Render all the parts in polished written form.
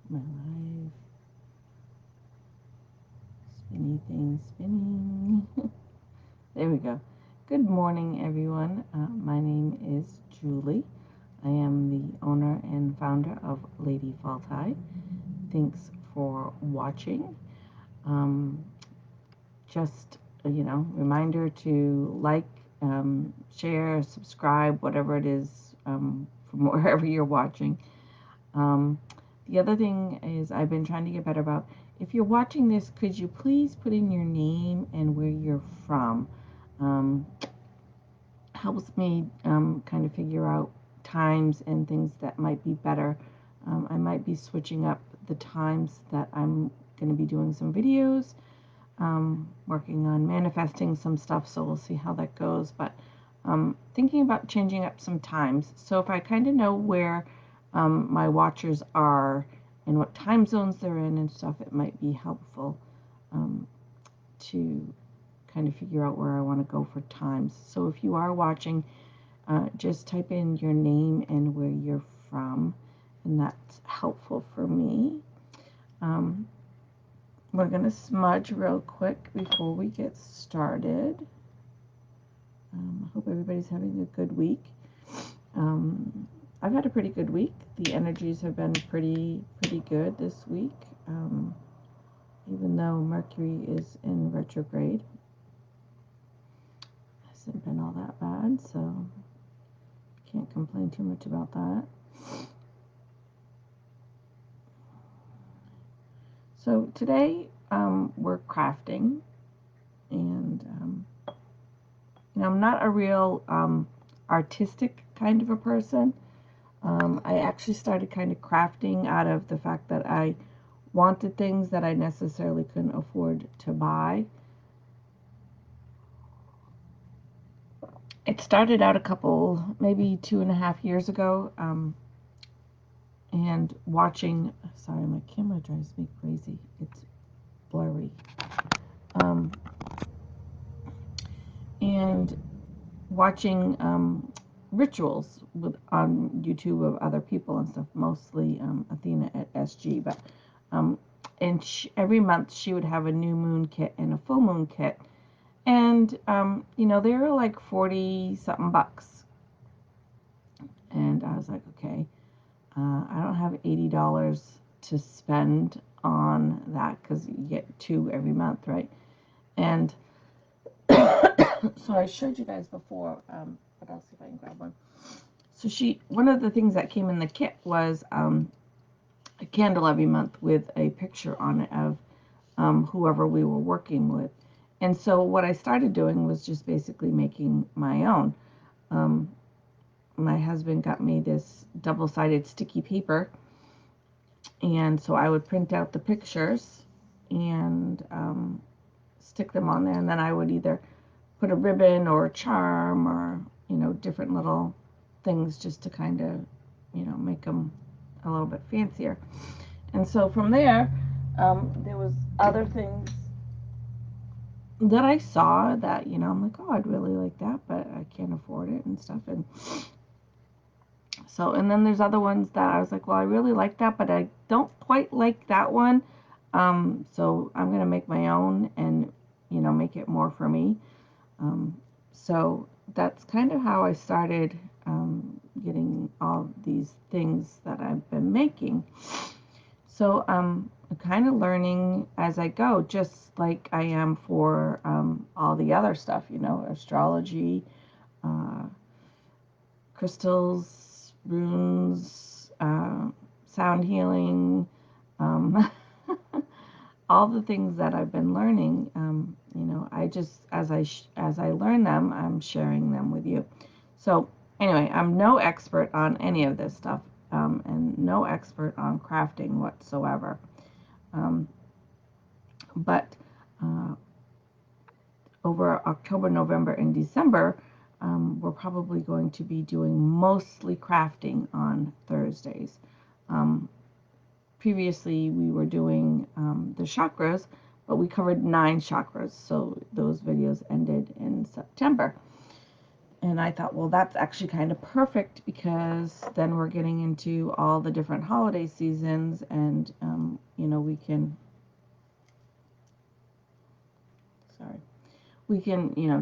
My live spinny thing spinning. There we go. Good morning, everyone. My name is Julie. I am the owner and founder of Lady Faulty. Thanks for watching. Um, just reminder to like, share, subscribe, whatever it is, from wherever you're watching. Um, the other thing is I've been trying to get better about, if you're watching this, could you please put in your name and where you're from? Um, Helps me kind of figure out times and things that might be better. I might be switching up the times that I'm going to be doing some videos, working on manifesting some stuff, so we'll see how that goes. But thinking about changing up some times. So if I kind of know where my watchers are and what time zones they're in and stuff, it might be helpful to kind of figure out where I want to go for times. So if you are watching, just type in your name and where you're from, and that's helpful for me. We're going to smudge real quick before we get started. I hope everybody's having a good week. I've had a pretty good week. The energies have been pretty good this week, even though Mercury is in retrograde. Hasn't been all that bad, so can't complain too much about that. So today we're crafting, and I'm not a real artistic kind of a person. I actually started kind of crafting out of the fact that I wanted things that I necessarily couldn't afford to buy. It started out a couple, maybe 2.5 years ago, and watching, sorry, my camera drives me crazy. It's blurry. And watching rituals on YouTube of other people and stuff, mostly Athena at SG. But and every month she would have a new moon kit and a full moon kit, and they were like 40 something bucks, and I was like, okay, I don't have $80 to spend on that because you get two every month, right? And so I showed you guys before, but I'll see if I can grab one. So one of the things that came in the kit was a candle every month with a picture on it of whoever we were working with. And so what I started doing was just basically making my own. My husband got me this double-sided sticky paper, and so I would print out the pictures and stick them on there, and then I would either put a ribbon or a charm or different little things just to kind of make them a little bit fancier. And so from there, there was other things that I saw that I'm like, oh, I'd really like that, but I can't afford it and stuff. And so, and then there's other ones that I was like, well, I really like that, but I don't quite like that one. So I'm gonna make my own and make it more for me. So that's kind of how I started getting all these things that I've been making. So I'm kind of learning as I go, just like I am for all the other stuff, astrology, uh, crystals, runes, sound healing, um, all the things that I've been learning. I just as I learn them, I'm sharing them with you. So anyway, I'm no expert on any of this stuff, and no expert on crafting whatsoever. Um, but over October, November, and December, we're probably going to be doing mostly crafting on Thursdays. Um, Previously, we were doing the chakras, but we covered 9 chakras, so those videos ended in September. And I thought, well, that's actually kind of perfect because then we're getting into all the different holiday seasons, and we can,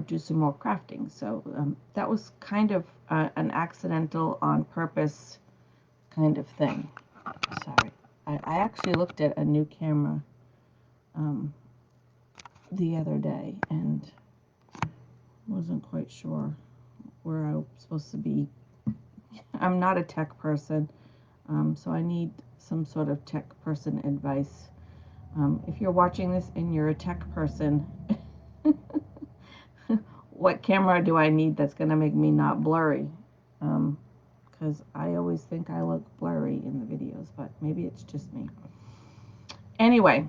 do some more crafting. So that was kind of an accidental, on purpose kind of thing. Sorry, I actually looked at a new camera um, the other day and wasn't quite sure where I was supposed to be. I'm not a tech person, so I need some sort of tech person advice. If you're watching this and you're a tech person, what camera do I need that's going to make me not blurry? Because I always think I look blurry in the videos, but maybe it's just me. Anyway,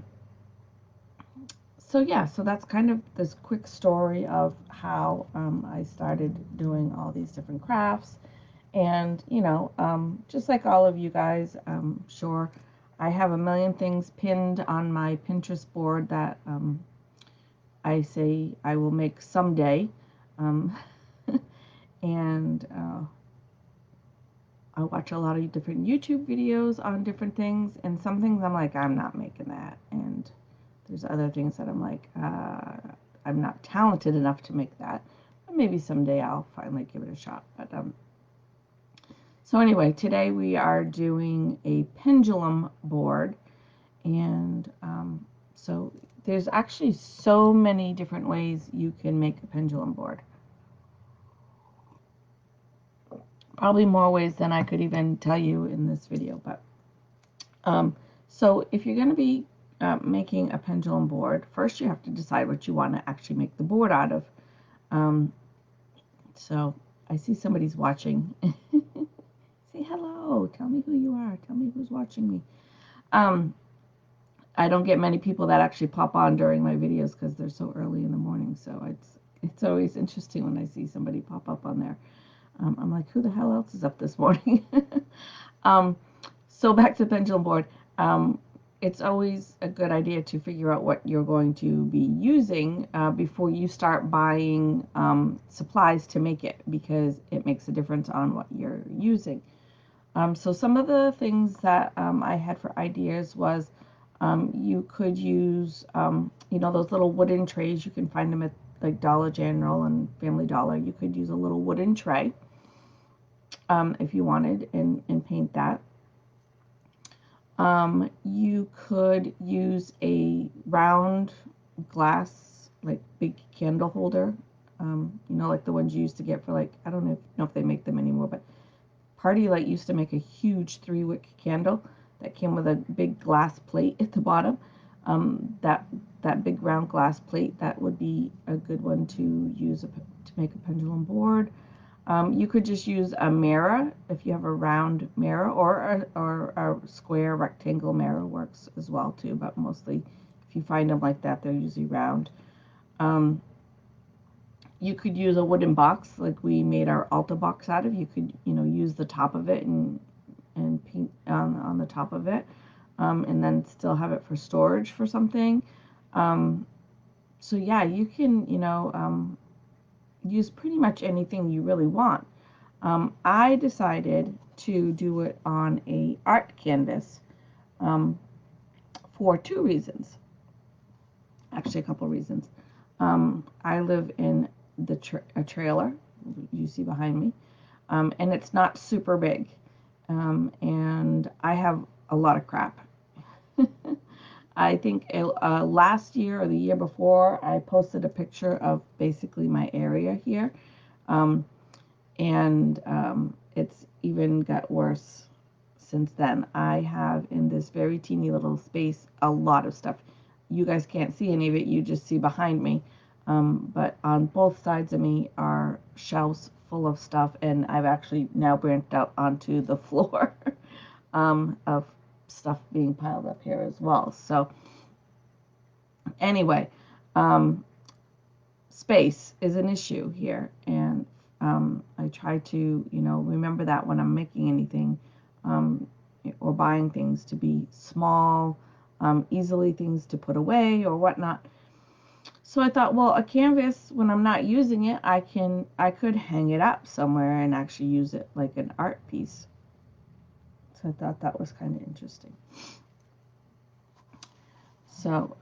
so yeah, so that's kind of this quick story of how I started doing all these different crafts. And, just like all of you guys, I'm sure I have a million things pinned on my Pinterest board that I say I will make someday. Um, and I watch a lot of different YouTube videos on different things, and some things I'm like, I'm not making that. And there's other things that I'm like, I'm not talented enough to make that. But maybe someday I'll finally give it a shot. But so anyway, today we are doing a pendulum board, and so there's actually so many different ways you can make a pendulum board. Probably more ways than I could even tell you in this video. But so if you're going to be making a pendulum board, first you have to decide what you want to actually make the board out of. So I see somebody's watching. Say hello. Tell me who you are. Tell me who's watching me. I don't get many people that actually pop on during my videos because they're so early in the morning. So it's always interesting when I see somebody pop up on there. I'm like, who the hell else is up this morning? So back to the pendulum board. It's always a good idea to figure out what you're going to be using before you start buying supplies to make it, because it makes a difference on what you're using. So some of the things that I had for ideas was you could use, those little wooden trays. You can find them at like Dollar General and Family Dollar. You could use a little wooden tray if you wanted, and paint that. You could use a round glass, like big candle holder, like the ones you used to get for, like, I don't know if they make them anymore, but Party Light used to make a huge 3-wick candle that came with a big glass plate at the bottom. That big round glass plate, that would be a good one to use to make a pendulum board. You could just use a mirror if you have a round mirror, or a square rectangle mirror works as well too, but mostly if you find them like that, they're usually round. You could use a wooden box like we made our Alta box out of. You could, use the top of it and paint on the top of it, and then still have it for storage for something. So yeah, you can, use pretty much anything you really want. I decided to do it on a art canvas for 2 reasons. Actually, a couple reasons. I live in a trailer you see behind me, and it's not super big, and I have a lot of crap. I think last year or the year before, I posted a picture of basically my area here, and it's even got worse since then. I have, in this very teeny little space, a lot of stuff. You guys can't see any of it, you just see behind me, but on both sides of me are shelves full of stuff, and I've actually now branched out onto the floor of stuff being piled up here as well. So anyway, space is an issue here, and I try to, remember that when I'm making anything or buying things, to be small, easily things to put away or whatnot. So I thought, well, a canvas, when I'm not using it, I could hang it up somewhere and actually use it like an art piece. So I thought that was kind of interesting. So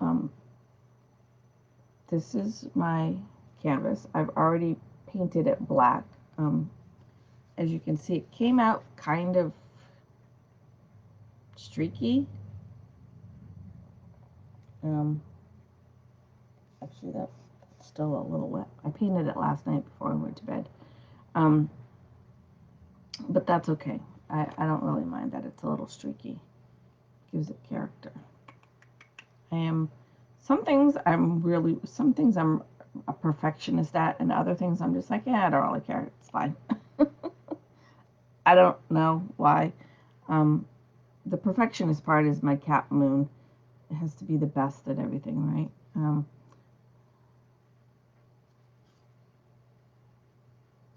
this is my canvas. I've already painted it black. As you can see, it came out kind of streaky. Actually, that's still a little wet. I painted it last night before I went to bed. But that's okay. I don't really mind that it's a little streaky. Gives it character. Some things I'm a perfectionist at, and other things I'm just like, yeah, I don't really care. It's fine. I don't know why. The perfectionist part is my cat Moon. It has to be the best at everything, right?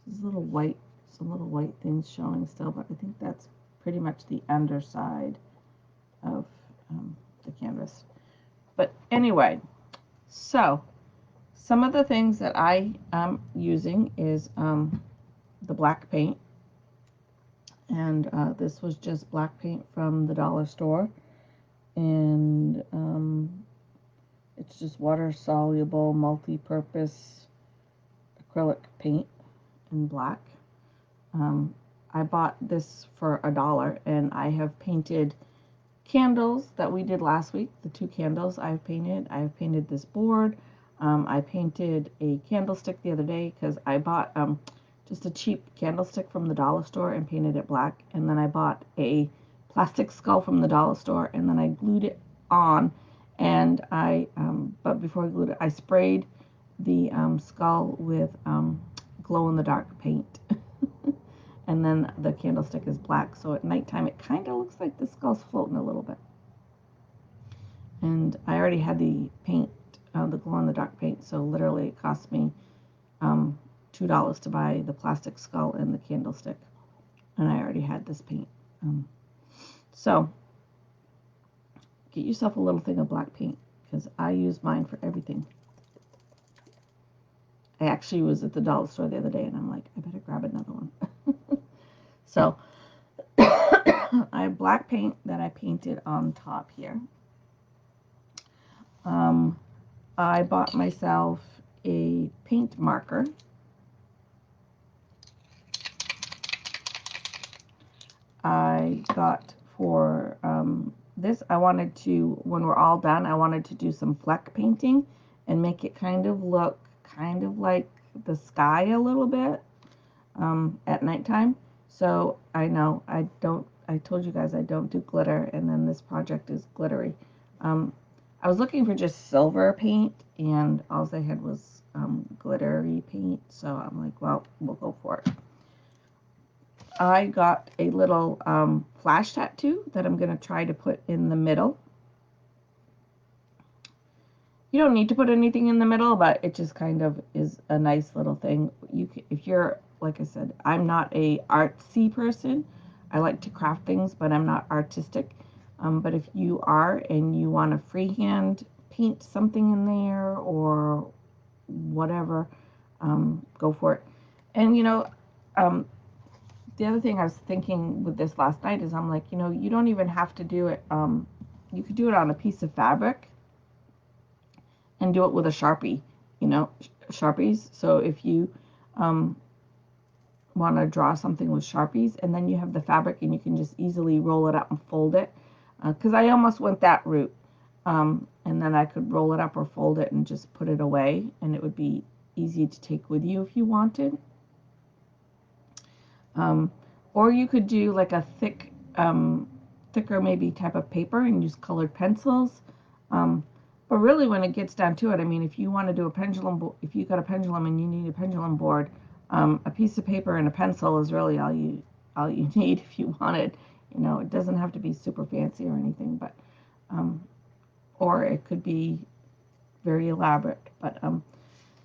There's some little white things showing still, but I think that's pretty much the underside of the canvas. But anyway, so some of the things that I am using is the black paint. And this was just black paint from the dollar store. And it's just water soluble, multi-purpose acrylic paint in black. I bought this for $1, and I have painted candles that we did last week. The 2 candles I've painted this board. I painted a candlestick the other day because I bought just a cheap candlestick from the dollar store and painted it black. And then I bought a plastic skull from the dollar store, and then I glued it on. And but before I glued it, I sprayed the skull with glow-in-the-dark paint. And then the candlestick is black, so at nighttime it kind of looks like the skull's floating a little bit. And I already had the paint, the glow-in-the-dark paint, so literally it cost me $2 to buy the plastic skull and the candlestick. And I already had this paint. So get yourself a little thing of black paint, because I use mine for everything. I actually was at the dollar store the other day, and I'm like, I better grab another one. So I have black paint that I painted on top here. I bought myself a paint marker. I got for this, I wanted to, when we're all done, I wanted to do some fleck painting and make it kind of look kind of like the sky a little bit at nighttime. So I know I told you guys I don't do glitter, and then this project is glittery. I was looking for just silver paint, and all I had was glittery paint, so I'm like, well, we'll go for it. I got a little flash tattoo that I'm going to try to put in the middle. You don't need to put anything in the middle, but it just kind of is a nice little thing. If you're, like I said, I'm not a artsy person. I like to craft things, but I'm not artistic. But if you are and you want to freehand paint something in there or whatever, go for it. And the other thing I was thinking with this last night is I'm like, you don't even have to do it. You could do it on a piece of fabric and do it with a Sharpie, Sharpies. So if you want to draw something with Sharpies, and then you have the fabric and you can just easily roll it up and fold it. Because I almost went that route. And then I could roll it up or fold it and just put it away, and it would be easy to take with you if you wanted. Or you could do like a thicker maybe type of paper and use colored pencils. But really, when it gets down to it, I mean, if you want to do a pendulum, if you got a pendulum and you need a pendulum board, a piece of paper and a pencil is really all you need if you want it. It doesn't have to be super fancy or anything, but or it could be very elaborate. But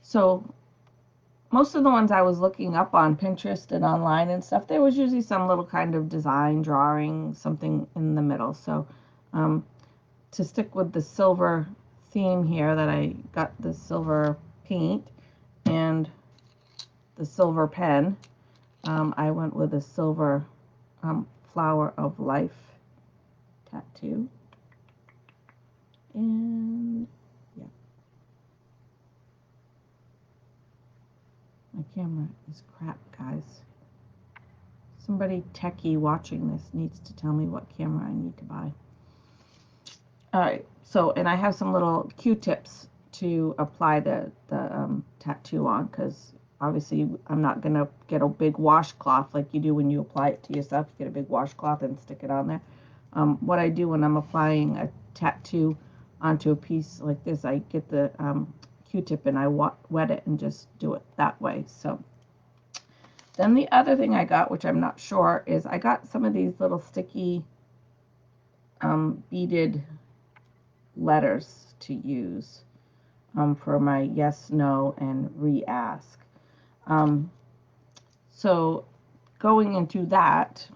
so most of the ones I was looking up on Pinterest and online and stuff, there was usually some little kind of design, drawing, something in the middle. So to stick with the silver theme here that I got the silver paint and the silver pen. I went with a silver flower of life tattoo. And yeah, my camera is crap, guys. Somebody techie watching this needs to tell me what camera I need to buy. Alright, so, and I have some little Q-tips to apply the tattoo on, because obviously I'm not going to get a big washcloth like you do when you apply it to yourself. You get a big washcloth and stick it on there. What I do when I'm applying a tattoo onto a piece like this, I get the Q-tip and I wet it and just do it that way. So then the other thing I got, which I'm not sure, is I got some of these little sticky beaded letters to use for my yes, no, and re-ask. So going into that,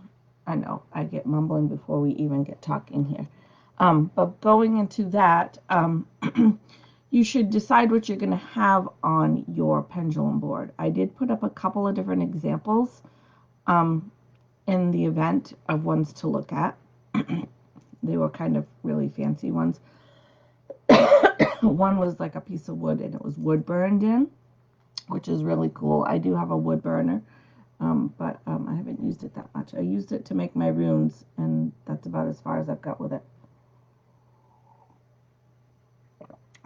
I know I get mumbling before we even get talking here. But going into that, you should decide what you're going to have on your pendulum board. I did put up a couple of different examples in the event of ones to look at. They were kind of really fancy ones. One was like a piece of wood and it was wood burned in, which is really cool. I do have a wood burner, but I haven't used it that much. I used it to make my runes, and that's about as far as I've got with it.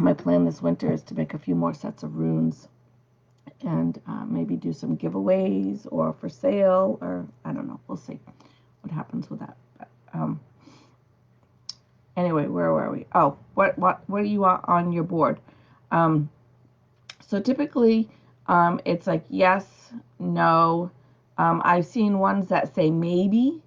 My plan this winter is to make a few more sets of runes and maybe do some giveaways or for sale, or I don't know. We'll see what happens with that. But, anyway, where were we? Oh, what do you want on your board? So typically, it's like yes, no. I've seen ones that say maybe.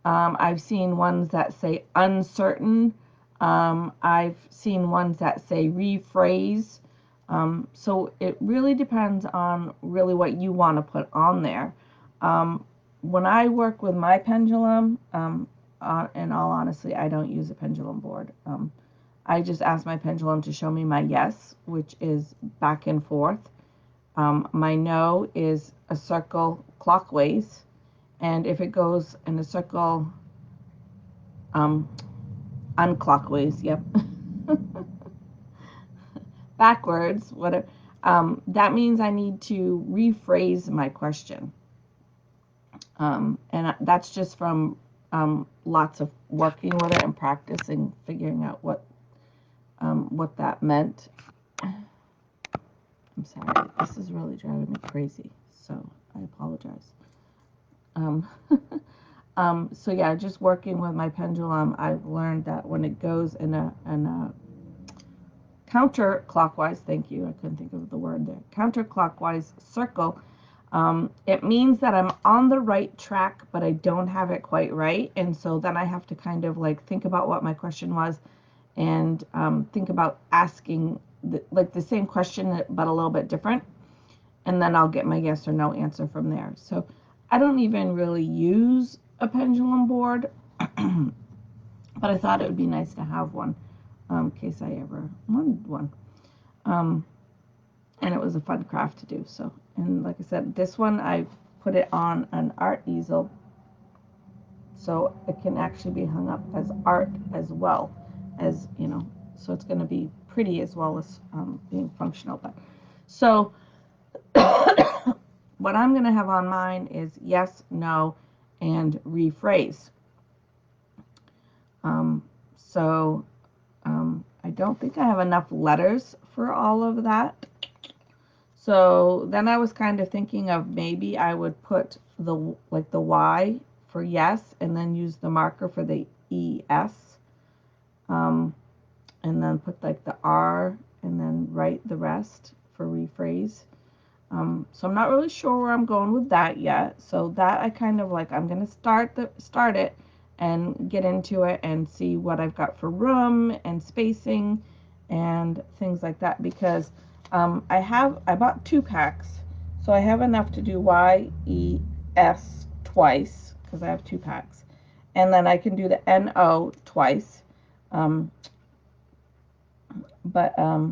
I've seen ones that say uncertain. I've seen ones that say rephrase. So it really depends on really what you want to put on there. When I work with my pendulum, in all honesty, I don't use a pendulum board. I just ask my pendulum to show me my yes, which is back and forth. My no is a circle clockwise, and if it goes in a circle unclockwise, yep, backwards, whatever, that means I need to rephrase my question. And that's just from lots of working with it and practicing, figuring out what that meant. I'm sorry, this is really driving me crazy, so I apologize. So yeah, just working with my pendulum, I've learned that when it goes in a counterclockwise, thank you, I couldn't think of the word there, counterclockwise circle, it means that I'm on the right track, but I don't have it quite right. And so then I have to kind of like think about what my question was and think about asking the same question, but a little bit different. And then I'll get my yes or no answer from there. So I don't even really use a pendulum board, but I thought it would be nice to have one in case I ever wanted one. And it was a fun craft to do. So, and like I said, this one I put it on an art easel, so it can actually be hung up as art as well as, you know, so it's going to be pretty as well as being functional. But so what I'm going to have on mine is yes, no, and rephrase. I don't think I have enough letters for all of that. So then I was kind of thinking of maybe I would put the Y for yes, and then use the marker for the ES, and then put like the R, and then write the rest for rephrase. So I'm not really sure where I'm going with that yet. So that I kind of like, I'm gonna start it and get into it and see what I've got for room and spacing and things like that, because I bought 2 packs, so I have enough to do YES twice because I have 2 packs, and then I can do the NO twice, but I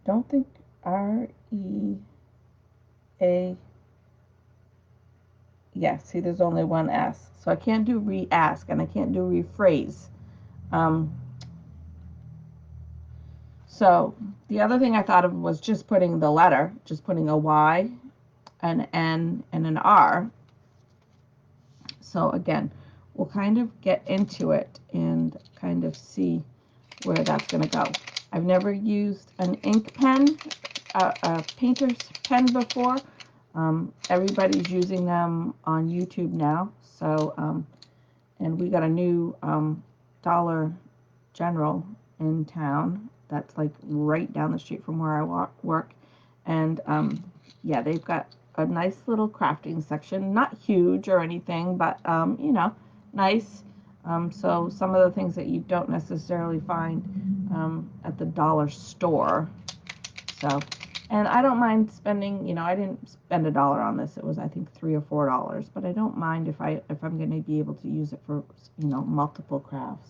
don't think R-E-A, yeah, see there's only one S. So I can't do re-ask and I can't do rephrase. Um, so the other thing I thought of was just putting the letter, just putting a Y, an N, and an R. So again, we'll kind of get into it and kind of see where that's going to go. I've never used an ink pen, a painter's pen before. Everybody's using them on YouTube now. So, and we got a new Dollar General in town that's like right down the street from where I work. And yeah, they've got a nice little crafting section, not huge or anything, but you know, nice. So some of the things that you don't necessarily find at the dollar store. So, and I don't mind spending, you know, I didn't spend $1 on this. It was, I think, $3 or $4, but I don't mind if I'm going to be able to use it for, you know, multiple crafts.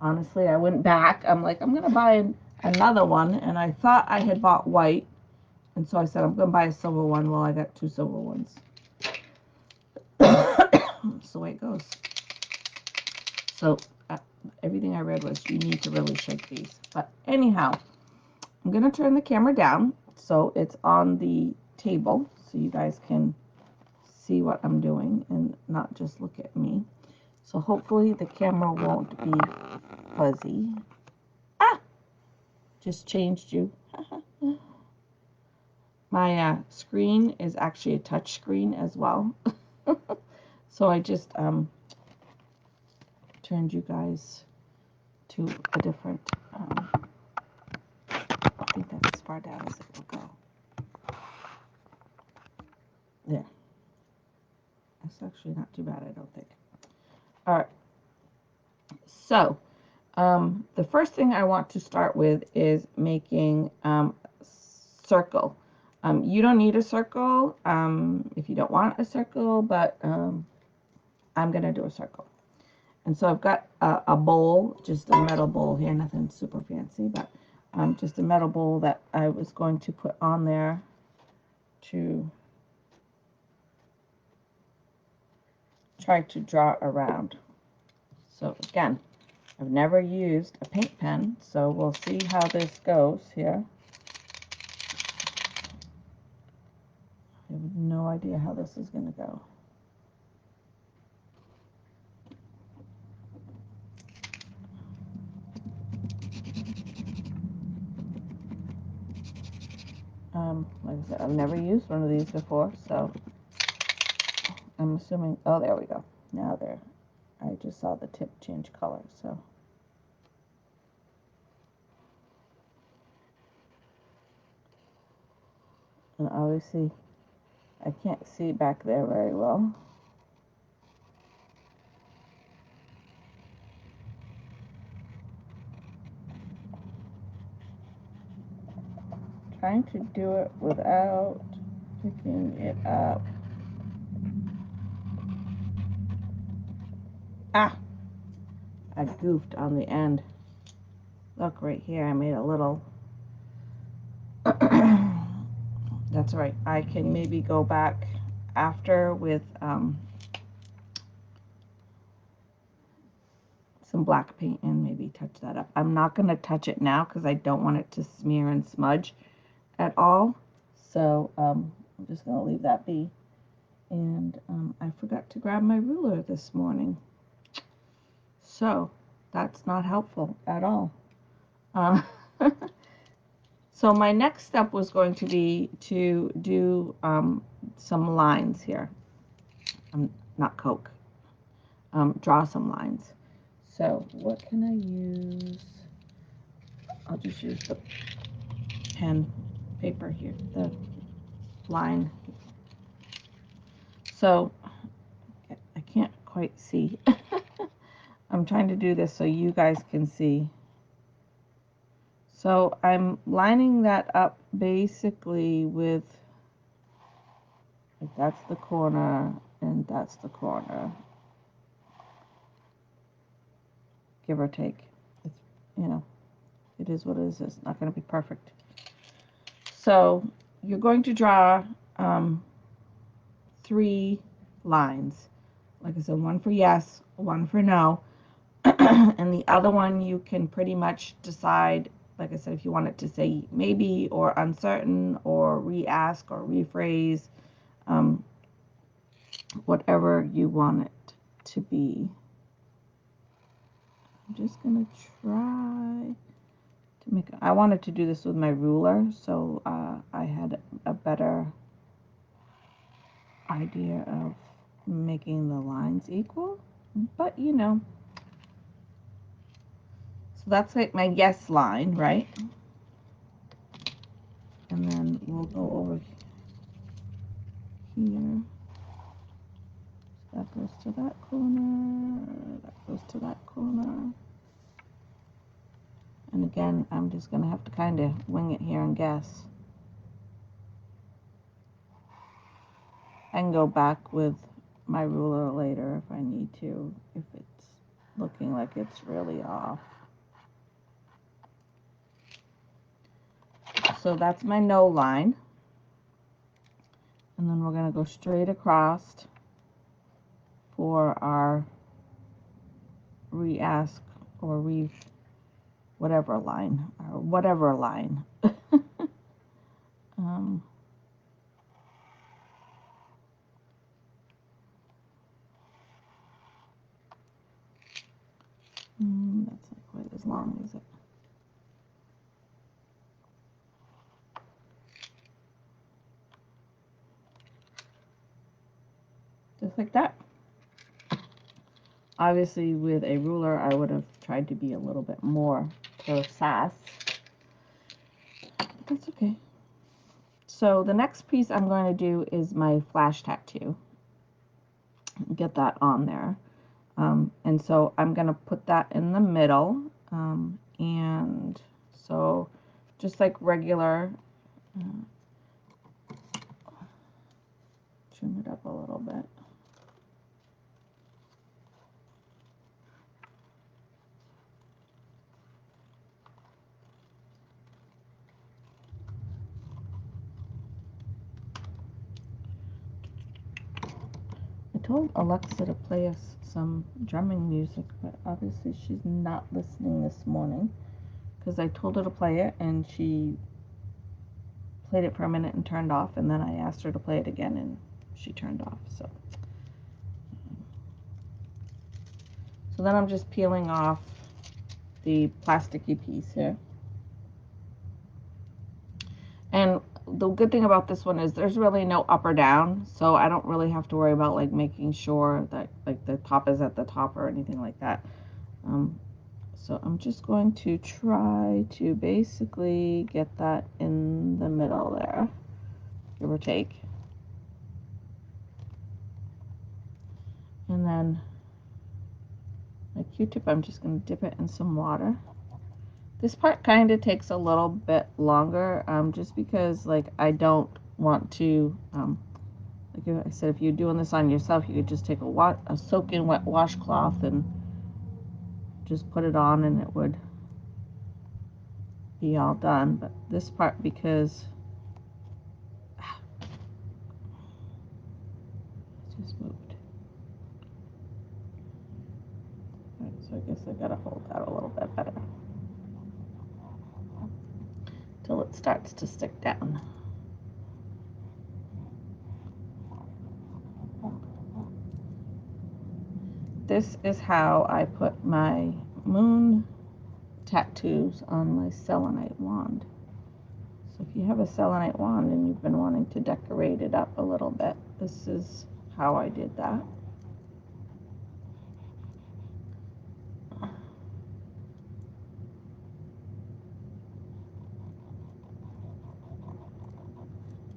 Honestly, I went back. I'm like, I'm going to buy another one, and I thought I had bought white, and so I said I'm going to buy a silver one. Well, I got 2 silver ones. That's the way it goes. So everything I read was you need to really shake these. But anyhow, I'm going to turn the camera down so it's on the table so you guys can see what I'm doing and not just look at me. So hopefully the camera won't be fuzzy. Ah! Just changed you. My screen is actually a touch screen as well. So I just turned you guys to a different, I think that's as far down as it will go. There. That's actually not too bad, I don't think. All right. So the first thing I want to start with is making circle. You don't need a circle if you don't want a circle, but I'm going to do a circle. And so I've got a bowl, just a metal bowl here, nothing super fancy, but just a metal bowl that I was going to put on there to try to draw around. So again, I've never used a paint pen, so we'll see how this goes here. I have no idea how this is going to go. Like I said, I've never used one of these before, so I'm assuming, oh, there we go. Now there, I just saw the tip change color, so. And obviously, I can't see back there very well. Trying to do it without picking it up. Ah! I goofed on the end. Look right here, I made a little. That's right. I can maybe go back after with some black paint and maybe touch that up. I'm not going to touch it now because I don't want it to smear and smudge at all. So I'm just going to leave that be. And I forgot to grab my ruler this morning. So that's not helpful at all. So my next step was going to be to do some lines here. Not Coke. Draw some lines. So what can I use? I'll just use the pen paper here, the line. So I can't quite see. I'm trying to do this so you guys can see. So I'm lining that up basically with, like, that's the corner and that's the corner. give or take. It's, you know, it is what it is. It's not going to be perfect. So you're going to draw 3 lines. Like I said, one for yes, one for no, and the other one you can pretty much decide, like I said, if you want it to say maybe or uncertain or re-ask or rephrase, whatever you want it to be. I'm just going to try to make, I wanted to do this with my ruler, so I had a better idea of making the lines equal, but you know. So that's like my yes line, right? And then we'll go over here. That goes to that corner, that goes to that corner. And again, I'm just going to have to kind of wing it here and guess. I can go back with my ruler later if I need to, if it's looking like it's really off. So that's my no line. And then we're going to go straight across for our re-ask or whatever line, or whatever line. That's not quite as long, is it? Just like that. Obviously, with a ruler, I would have tried to be a little bit more precise. But that's okay. So the next piece I'm going to do is my flash tattoo. Get that on there. And so I'm going to put that in the middle. And so just like regular, trim it up a little bit. I told Alexa to play us some drumming music, but obviously she's not listening this morning because I told her to play it and she played it for a minute and turned off, and then I asked her to play it again and she turned off. So then I'm just peeling off the plasticky piece here. And the good thing about this one is there's really no up or down, so I don't really have to worry about like making sure that like the top is at the top or anything like that. So I'm just going to try to basically get that in the middle there, give or take. And then my Q-tip, I'm just going to dip it in some water. This part kind of takes a little bit longer, just because like I don't want to, like I said, if you're doing this on yourself, you could just take a soaking wet washcloth and just put it on and it would be all done. But this part, because it just moved. All right, so I guess I gotta hold that a little bit better till it starts to stick down. This is how I put my moon tattoos on my selenite wand. So if you have a selenite wand and you've been wanting to decorate it up a little bit, this is how I did that.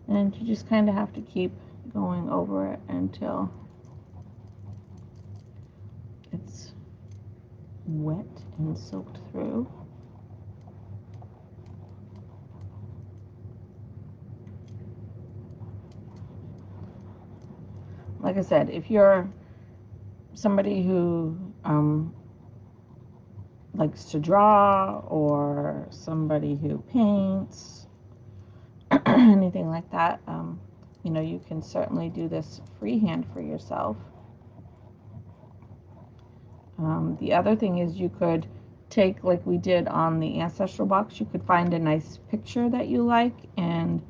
And you just kind of have to keep going over it until it's wet and soaked through. Like I said, if you're somebody who likes to draw or somebody who paints, anything like that, you can certainly do this freehand for yourself. The other thing is you could take, like we did on the ancestral box, you could find a nice picture that you like, and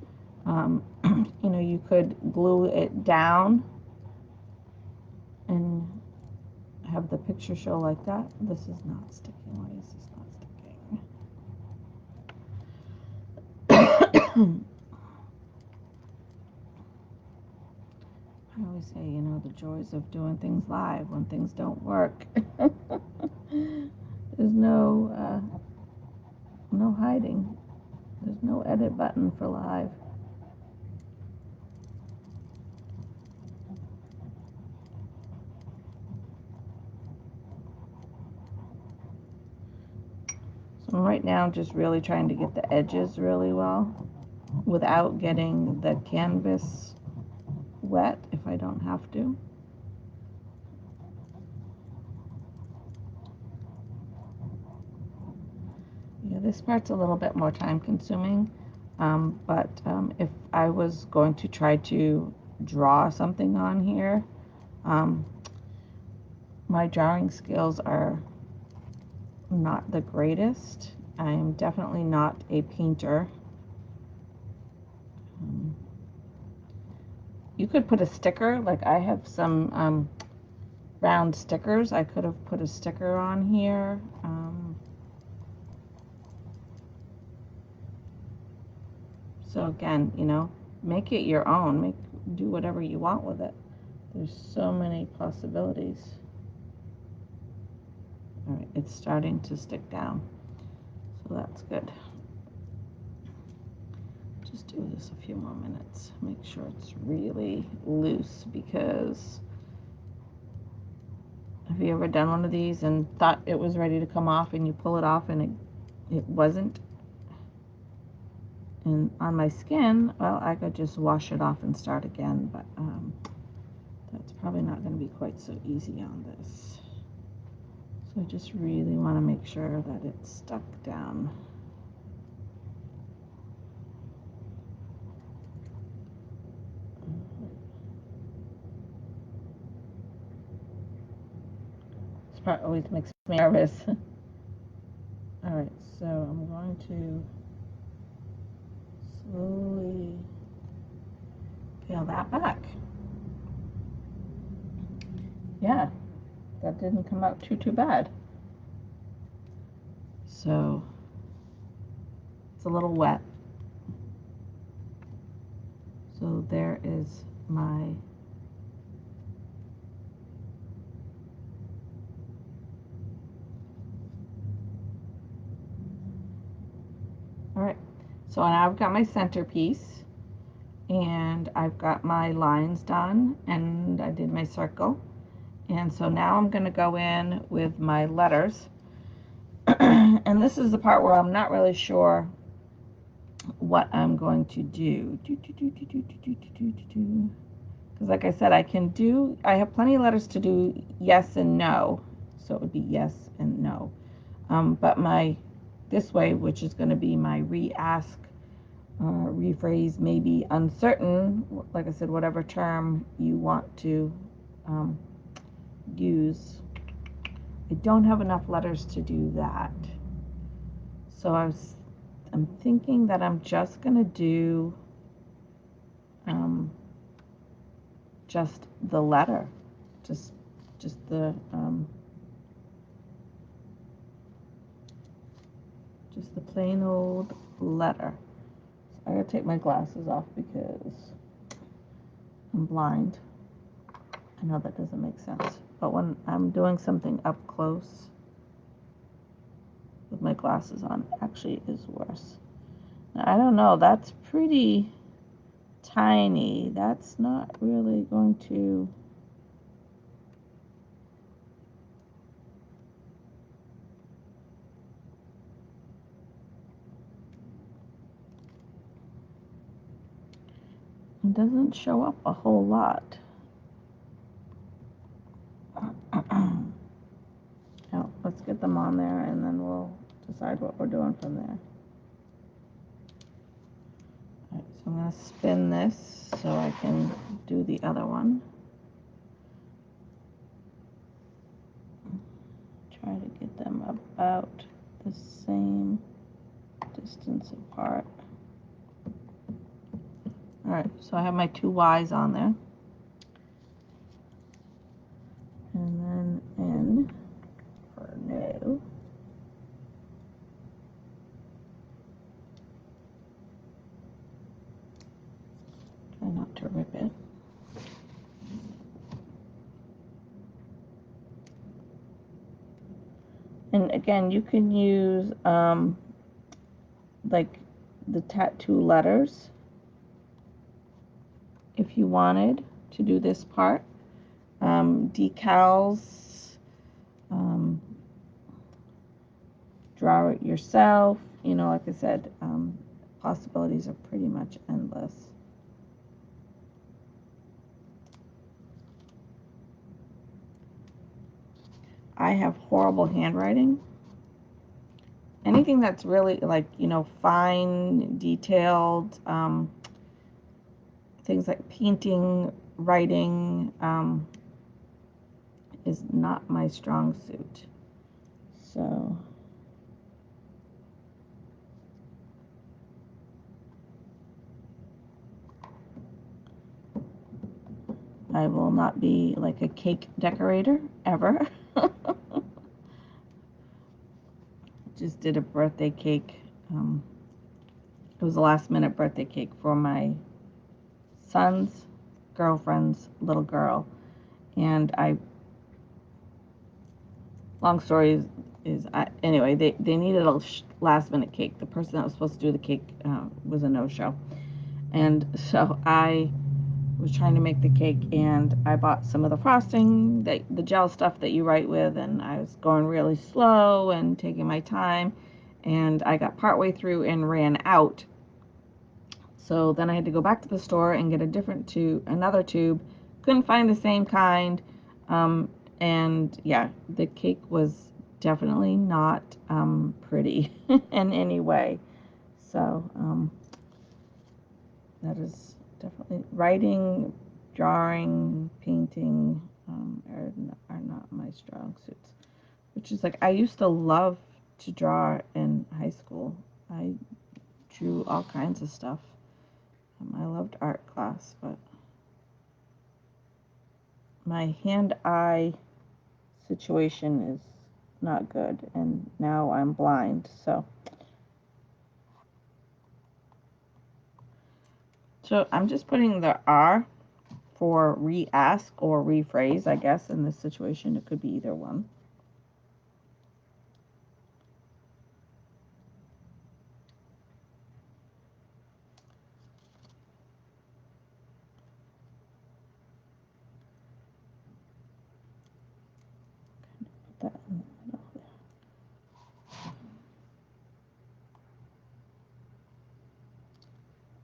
you could glue it down and have the picture show like that. This is not sticking. Why is this not sticking? I always say, the joys of doing things live when things don't work. There's no hiding. There's no edit button for live. So right now just really trying to get the edges really well without getting the canvas wet if I don't have to. Yeah, this part's a little bit more time consuming, but if I was going to try to draw something on here, my drawing skills are not the greatest. I'm definitely not a painter. You could put a sticker, like I have some round stickers. I could have put a sticker on here. So again, make it your own. Do whatever you want with it. There's so many possibilities. All right, it's starting to stick down, so that's good. Just do this a few more minutes. Make sure it's really loose, because have you ever done one of these and thought it was ready to come off and you pull it off and it wasn't? And on my skin, well, I could just wash it off and start again, but that's probably not going to be quite so easy on this. So I just really want to make sure that it's stuck down. This part always makes me nervous. All right, so I'm going to slowly peel that back. Yeah, that didn't come out too bad. So it's a little wet. So there is my all right. So now I've got my centerpiece, and I've got my lines done, and I did my circle. And so now I'm going to go in with my letters. And this is the part where I'm not really sure what I'm going to do. Because like I said, I have plenty of letters to do yes and no. So it would be yes and no. But this way, which is going to be my re-ask, rephrase, maybe uncertain, like I said, whatever term you want to use. I don't have enough letters to do that. So I'm thinking that I'm just going to do just the letter, just the plain old letter. So I gotta take my glasses off because I'm blind. I know that doesn't make sense, but when I'm doing something up close with my glasses on, actually is worse. Now, I don't know, that's pretty tiny. That's not really going to... It doesn't show up a whole lot. Now, let's let's get them on there, and then we'll decide what we're doing from there. All right, so I'm going to spin this so I can do the other one. Try to get them about the same distance apart. All right, so I have my two Y's on there. And then N for no. Try not to rip it. And again, you can use like the tattoo letters if you wanted to do this part. Decals, draw it yourself. You know, like I said, possibilities are pretty much endless. I have horrible handwriting. Anything that's really like, you know, fine, detailed, things like painting, writing, is not my strong suit. So I will not be like a cake decorator ever. Just did a birthday cake. It was a last minute birthday cake for my son's girlfriend's little girl. And long story anyway, they needed a last minute cake. The person that was supposed to do the cake was a no-show. And so I was trying to make the cake, and I bought some of the frosting, the gel stuff that you write with, and I was going really slow and taking my time, and I got partway through and ran out. So then I had to go back to the store and get another tube. Couldn't find the same kind, and yeah, the cake was definitely not pretty in any way. So that is definitely writing, drawing, painting are not my strong suits. Which is like, I used to love to draw in high school. I drew all kinds of stuff. I loved art class, but my hand-eye situation is not good, and now I'm blind, so I'm just putting the R for re-ask or rephrase, I guess. In this situation, it could be either one. Put that in the middle there.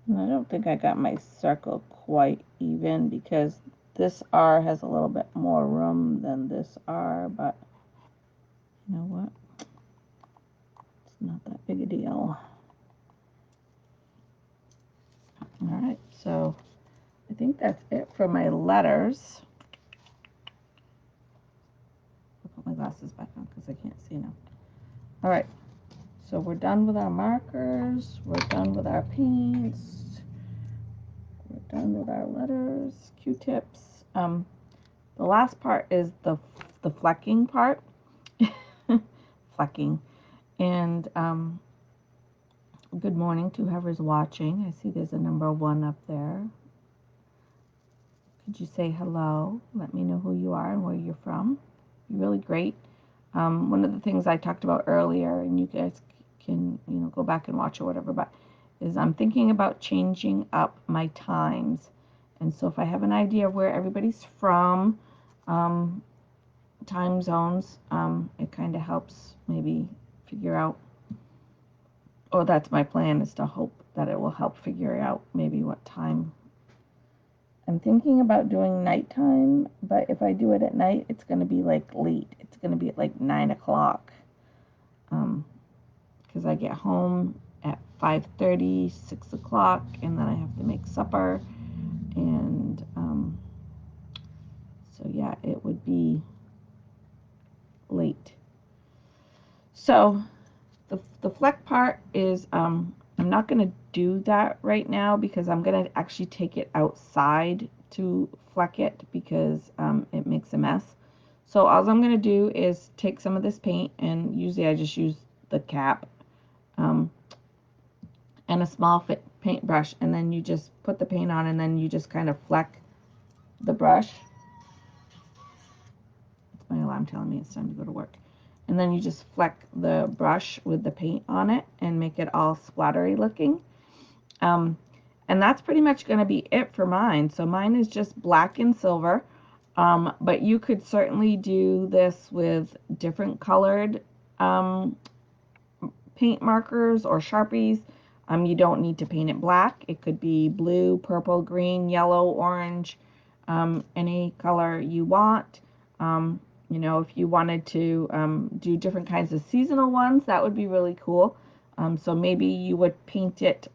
And I don't think I got my circle quite even, because this R has a little bit more room than this R, but you know what? It's not that big a deal. All right, so I think that's it for my letters. I'll put my glasses back on because I can't see now. All right, so we're done with our markers. We're done with our paints. We're done with our letters, Q-tips. The last part is the flecking part. Flecking. And good morning to whoever's watching. I see there's a number 1 up there. Could you say hello? Let me know who you are and where you're from. You're really great. One of the things I talked about earlier, and you guys can, you know, go back and watch or whatever, but is I'm thinking about changing up my times. And so if I have an idea of where everybody's from, time zones, it kind of helps maybe figure out, or that's my plan, is to hope that it will help figure out maybe what time I'm thinking about doing nighttime, but if I do it at night, it's going to be like late. It's going to be at like 9 o'clock. Because I get home at 5:30, 6 o'clock, and then I have to make supper. And so, yeah, it would be late. So, the fleck part is, I'm not going to do that right now because I'm going to actually take it outside to fleck it because it makes a mess. So all I'm going to do is take some of this paint, and usually I just use the cap and a small paintbrush, and then you just put the paint on, and then you just kind of fleck the brush. It's my alarm telling me it's time to go to work. And then you just fleck the brush with the paint on it and make it all splattery looking. And that's pretty much going to be it for mine. So mine is just black and silver. But you could certainly do this with different colored paint markers or Sharpies. You don't need to paint it black. It could be blue, purple, green, yellow, orange, any color you want. You know, if you wanted to do different kinds of seasonal ones, that would be really cool. So maybe you would paint it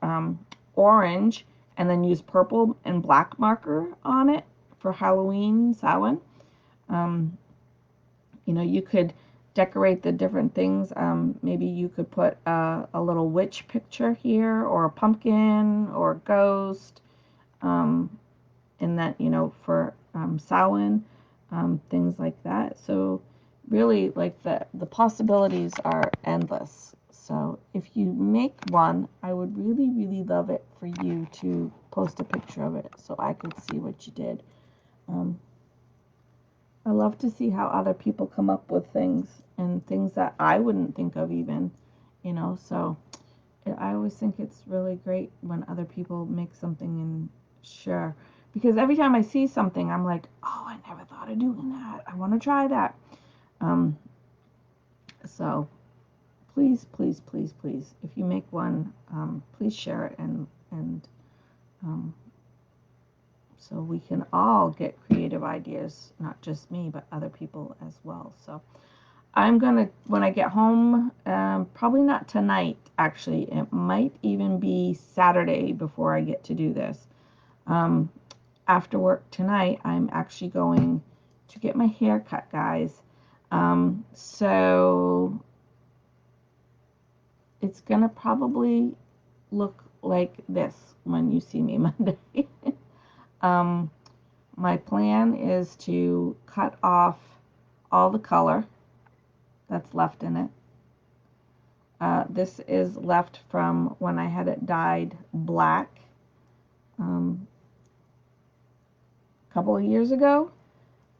orange and then use purple and black marker on it for Halloween, Samhain. You know, you could decorate the different things. Maybe you could put a little witch picture here, or a pumpkin, or a ghost, and that, you know, for Samhain, things like that. So really, like, the possibilities are endless. So if you make one, I would really, really love it for you to post a picture of it so I could see what you did. I love to see how other people come up with things, and things that I wouldn't think of even, you know. So I always think it's really great when other people make something and share, because every time I see something, I'm like, oh, I never thought of doing that. I want to try that. So please, please, please, please, if you make one, please share it, and um, so we can all get creative ideas, not just me, but other people as well. So I'm gonna, when I get home, probably not tonight, actually, it might even be Saturday before I get to do this. After work tonight, I'm actually going to get my hair cut, guys. So it's gonna probably look like this when you see me Monday. My plan is to cut off all the color that's left in it. This is left from when I had it dyed black a couple of years ago.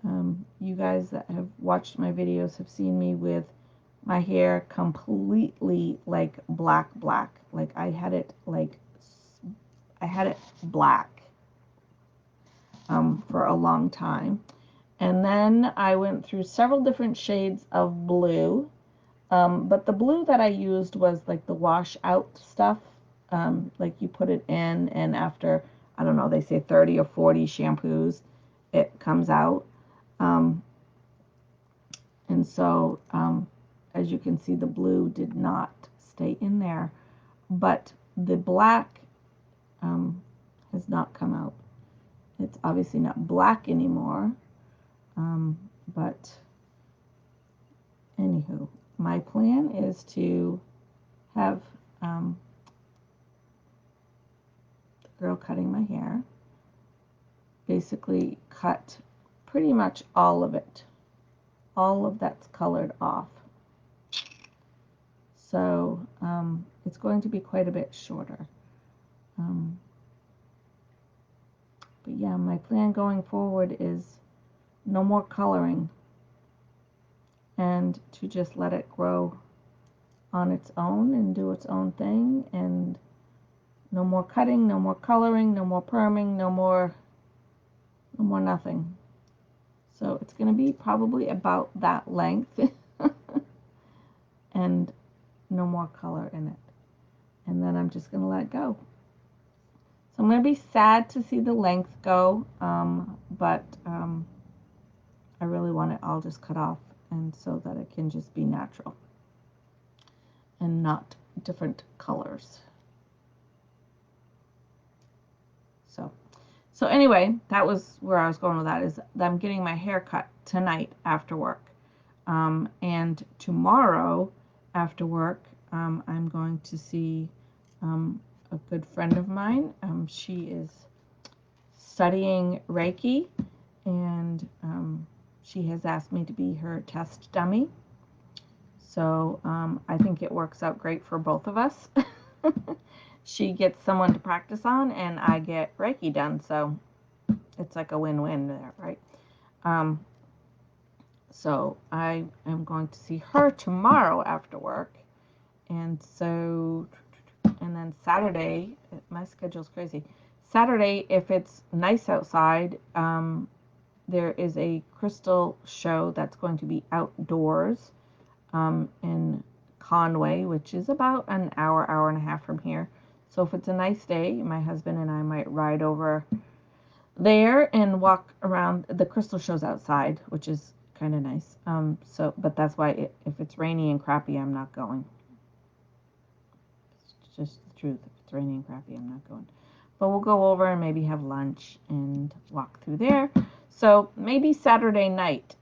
You guys that have watched my videos have seen me with my hair completely like black. Like I had it black for a long time. And then I went through several different shades of blue. But the blue that I used was like the wash out stuff. Like you put it in, and after, I don't know, they say 30 or 40 shampoos, it comes out. And so, as you can see, the blue did not stay in there, but the black has not come out. It's obviously not black anymore, but anywho, my plan is to have the girl cutting my hair basically cut pretty much all of it. All of that's colored off. So it's going to be quite a bit shorter. But yeah, my plan going forward is no more coloring, and to just let it grow on its own and do its own thing, and no more cutting, no more coloring, no more perming, no more nothing. So it's going to be probably about that length and no more color in it. And then I'm just going to let it go. So I'm going to be sad to see the length go, but I really want it all just cut off, and so that it can just be natural and not different colors. So anyway, that was where I was going with that, is I'm getting my hair cut tonight after work. And tomorrow after work, I'm going to see a good friend of mine. She is studying Reiki, and she has asked me to be her test dummy. So I think it works out great for both of us. She gets someone to practice on, and I get Reiki done. So it's like a win-win there, right? So I am going to see her tomorrow after work. And so, and then Saturday, my schedule's crazy. Saturday, if it's nice outside, there is a crystal show that's going to be outdoors in Conway, which is about an hour and a half from here. So if it's a nice day, my husband and I might ride over there and walk around. The crystal show's outside, which is kind of nice. But that's why if it's rainy and crappy, I'm not going. It's just the truth. If it's rainy and crappy, I'm not going. But we'll go over and maybe have lunch and walk through there. So maybe Saturday night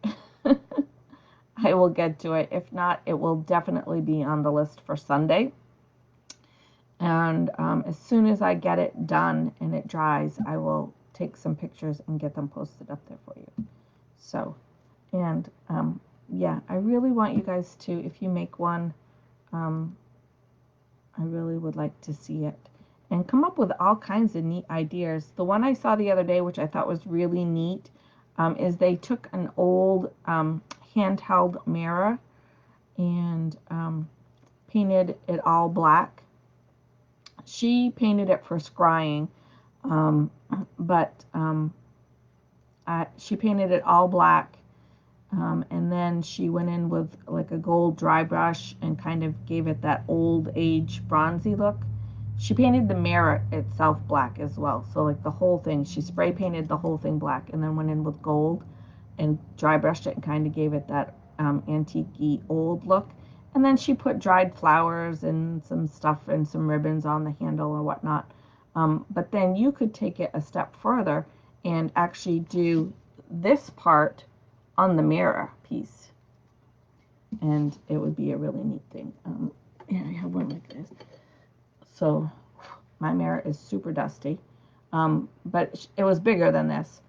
I will get to it. If not, it will definitely be on the list for Sunday. And as soon as I get it done and it dries, I will take some pictures and get them posted up there for you. So, and yeah, I really want you guys to, if you make one, I really would like to see it. And come up with all kinds of neat ideas. The one I saw the other day, which I thought was really neat, is they took an old handheld mirror and painted it all black. She painted it for scrying, but she painted it all black, and then she went in with like a gold dry brush and kind of gave it that old age bronzy look. She painted the mirror itself black as well, so like the whole thing, she spray painted the whole thing black and then went in with gold and dry brushed it and kind of gave it that antique-y old look. And then she put dried flowers and some stuff and some ribbons on the handle or whatnot. But then you could take it a step further and actually do this part on the mirror piece. And it would be a really neat thing. Yeah, I have one like this. So my mirror is super dusty. But it was bigger than this.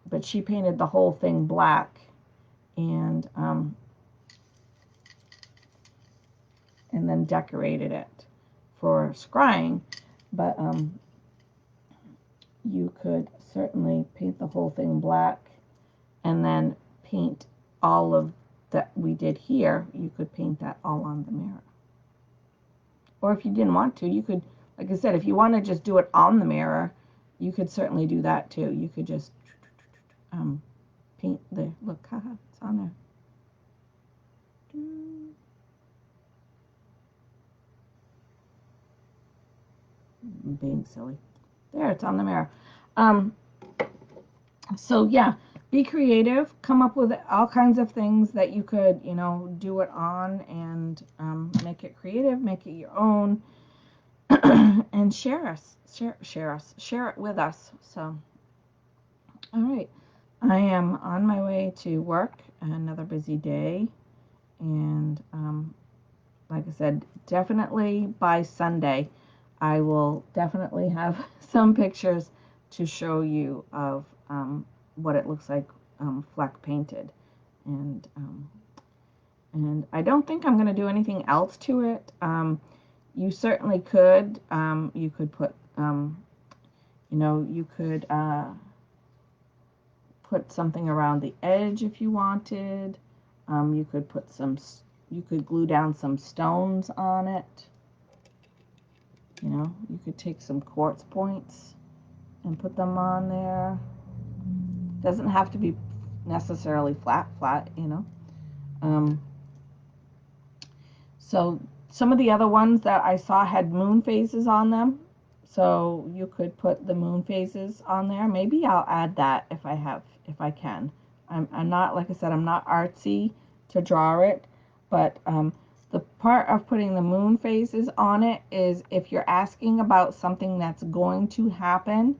But she painted the whole thing black. And then decorated it for scrying, but you could certainly paint the whole thing black and then paint all of that we did here. You could paint that all on the mirror. Or if you didn't want to, you could, like I said, if you want to just do it on the mirror, you could certainly do that too. You could just paint the, look, haha, it's on there. Being silly. There, it's on the mirror. So yeah, be creative. Come up with all kinds of things that you could, do it on, and make it creative, make it your own, and share it with us. So, all right, I am on my way to work. Another busy day, and like I said, definitely by Sunday, I will definitely have some pictures to show you of what it looks like Fleck painted. And I don't think I'm going to do anything else to it. You certainly could. You could put, you could put something around the edge if you wanted. You could put you could glue down some stones on it. You could take some quartz points and put them on there. Doesn't have to be necessarily flat, So some of the other ones that I saw had moon phases on them. So you could put the moon phases on there. Maybe I'll add that if I can. I'm not, like I said, I'm not artsy to draw it, but the part of putting the moon phases on it is if you're asking about something that's going to happen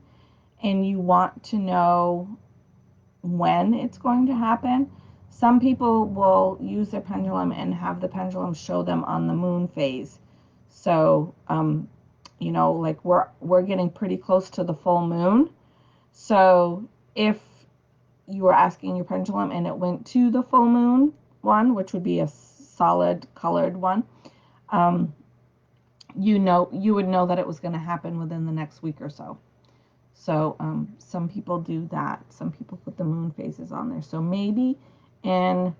and you want to know when it's going to happen. Some people will use their pendulum and have the pendulum show them on the moon phase. So, like we're getting pretty close to the full moon. So if you were asking your pendulum and it went to the full moon one, which would be a solid colored one, um, you would know that it was going to happen within the next week or so. So some people do that. Some people put the moon phases on there. So maybe in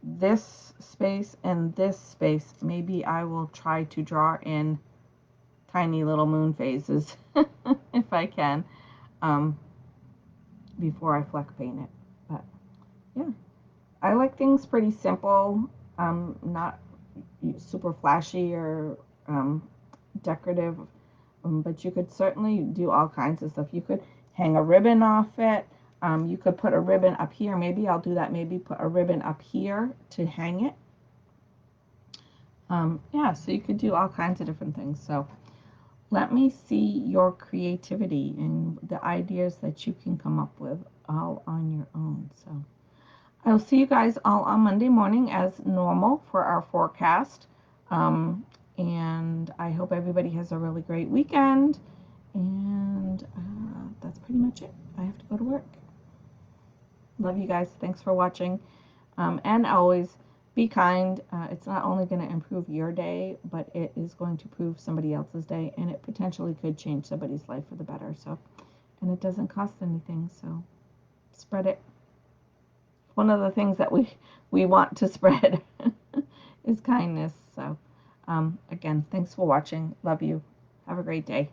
this space and this space, maybe I will try to draw in tiny little moon phases if I can before I fleck paint it. But yeah, I like things pretty simple, not super flashy or decorative. But you could certainly do all kinds of stuff. You could hang a ribbon off it. You could put a ribbon up here. Maybe I'll do that. Maybe put a ribbon up here to hang it. Yeah, so you could do all kinds of different things. So let me see your creativity and the ideas that you can come up with all on your own. So I'll see you guys all on Monday morning as normal for our forecast. And I hope everybody has a really great weekend. And that's pretty much it. I have to go to work. Love you guys. Thanks for watching. And always be kind. It's not only going to improve your day, but it is going to improve somebody else's day, and it potentially could change somebody's life for the better. So, and it doesn't cost anything. So, spread it. One of the things that we want to spread is kindness. So, again, thanks for watching. Love you. Have a great day.